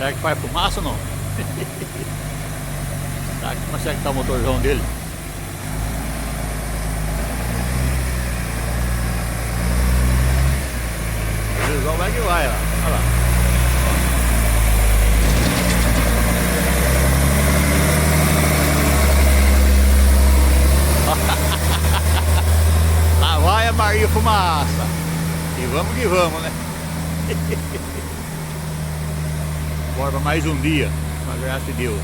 Será que faz fumaça ou não? Será que consegue estar o motorzão dele? Beleza, vai que vai, ó. Olha lá. Lá vai a Maria Fumaça. E vamos que vamos, né? Bora pra mais um dia, com a graça de Deus.